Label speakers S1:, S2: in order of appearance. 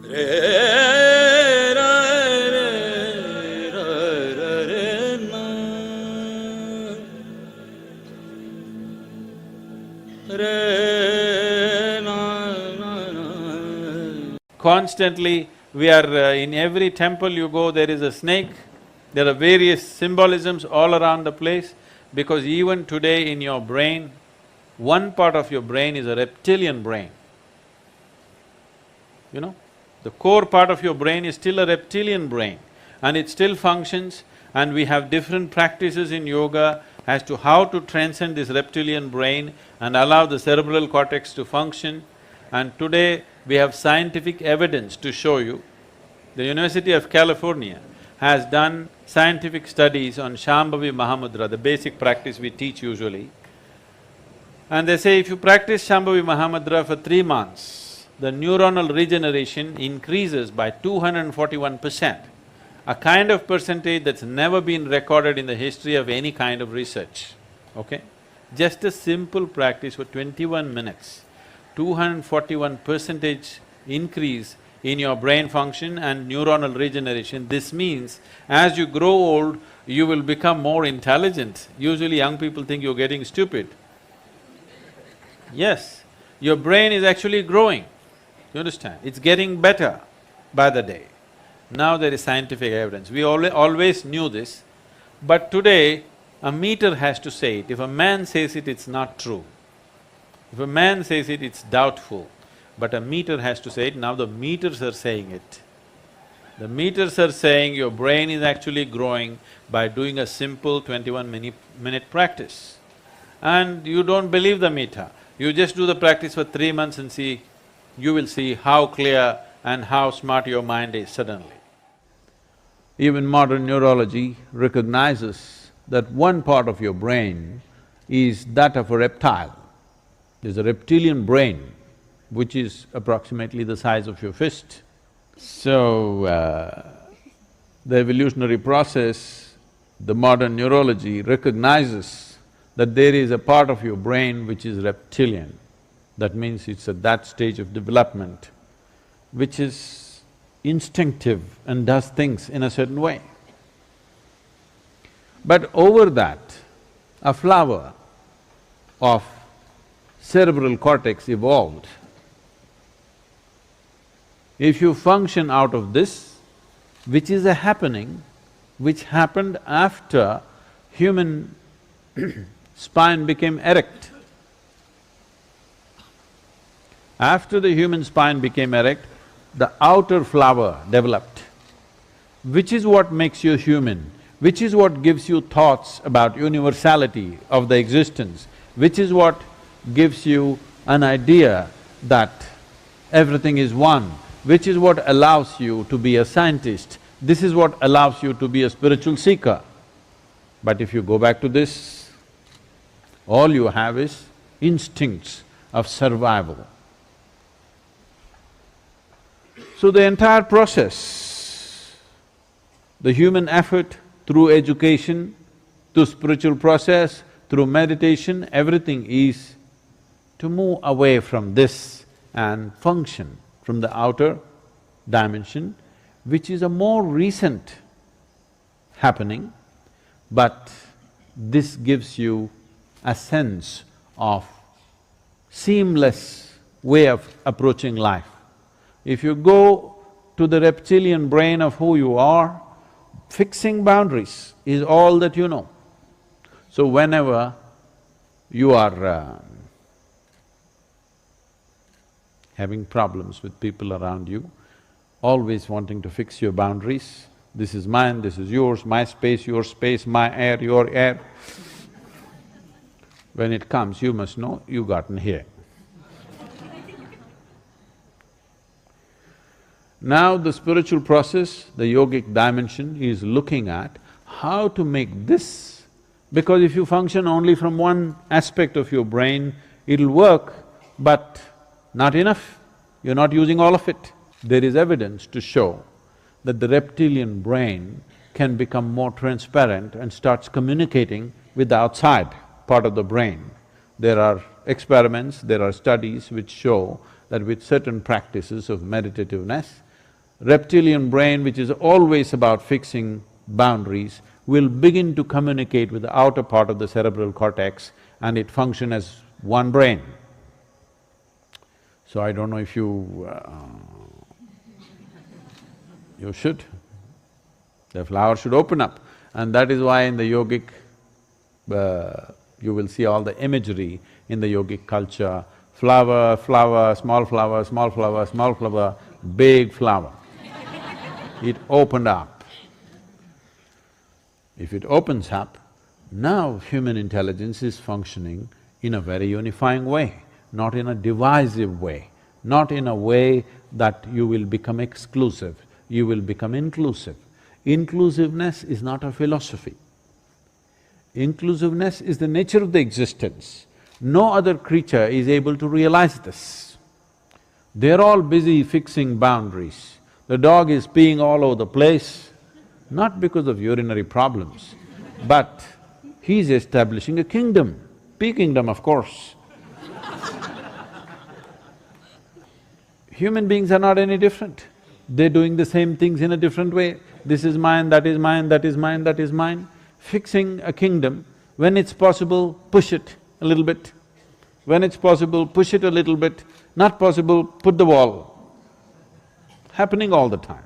S1: Re, ra, re, ra, ra, re, na. Re, na, na, na. Constantly, we are in every temple you go, there is a snake. There are various symbolisms all around the place, because even today in your brain, one part of your brain is a reptilian brain. You know, the core part of your brain is still a reptilian brain and it still functions, and we have different practices in yoga as to how to transcend this reptilian brain and allow the cerebral cortex to function. And today we have scientific evidence to show you. The University of California has done scientific studies on Shambhavi Mahamudra, the basic practice we teach usually. And they say if you practice Shambhavi Mahamudra for 3 months, the neuronal regeneration increases by 241%, a kind of percentage that's never been recorded in the history of any kind of research, okay? Just a simple practice for 21 minutes, 241% increase in your brain function and neuronal regeneration. This means as you grow old, you will become more intelligent. Usually young people think you're getting stupid. Yes, your brain is actually growing, you understand? It's getting better by the day. Now there is scientific evidence. We always knew this, but today a meter has to say it. If a man says it, it's not true. If a man says it, it's doubtful. But a meter has to say it. Now the meters are saying it. The meters are saying your brain is actually growing by doing a simple 21-minute practice. And you don't believe the meter. You just do the practice for 3 months and see, you will see how clear and how smart your mind is suddenly. Even modern neurology recognizes that one part of your brain is that of a reptile. There's a reptilian brain which is approximately the size of your fist. So, the evolutionary process, the modern neurology recognizes that there is a part of your brain which is reptilian. That means it's at that stage of development which is instinctive and does things in a certain way. But over that, a flower of cerebral cortex evolved. If you function out of this, which is a happening, which happened after human spine became erect. After the human spine became erect, the outer flower developed, which is what makes you human, which is what gives you thoughts about universality of the existence, which is what gives you an idea that everything is one, which is what allows you to be a scientist. This is what allows you to be a spiritual seeker. But if you go back to this, all you have is instincts of survival. So the entire process, the human effort through education, through spiritual process, through meditation, everything is to move away from this and function from the outer dimension, which is a more recent happening, but this gives you a sense of seamless way of approaching life. If you go to the reptilian brain of who you are, fixing boundaries is all that you know. So whenever you are having problems with people around you, always wanting to fix your boundaries, this is mine, this is yours, my space, your space, my air, your air. When it comes, you must know you've gotten here. Now the spiritual process, the yogic dimension is looking at how to make this, because if you function only from one aspect of your brain, it'll work, but not enough, you're not using all of it. There is evidence to show that the reptilian brain can become more transparent and starts communicating with the outside part of the brain. There are experiments, there are studies which show that with certain practices of meditativeness, reptilian brain, which is always about fixing boundaries, will begin to communicate with the outer part of the cerebral cortex and it function as one brain. So I don't know if you should. The flower should open up, and that is why in the yogic, you will see all the imagery in the yogic culture, flower, flower, small flower, small flower, small flower, big flower. It opened up. If it opens up, now human intelligence is functioning in a very unifying way, not in a divisive way, not in a way that you will become exclusive, you will become inclusive. Inclusiveness is not a philosophy. Inclusiveness is the nature of the existence. No other creature is able to realize this. They're all busy fixing boundaries. The dog is peeing all over the place, not because of urinary problems, but he's establishing a kingdom, pea kingdom, of course. Human beings are not any different. They're doing the same things in a different way. This is mine, that is mine, that is mine, that is mine. Fixing a kingdom, when it's possible, push it a little bit. When it's possible, push it a little bit. Not possible, put the wall. Happening all the time.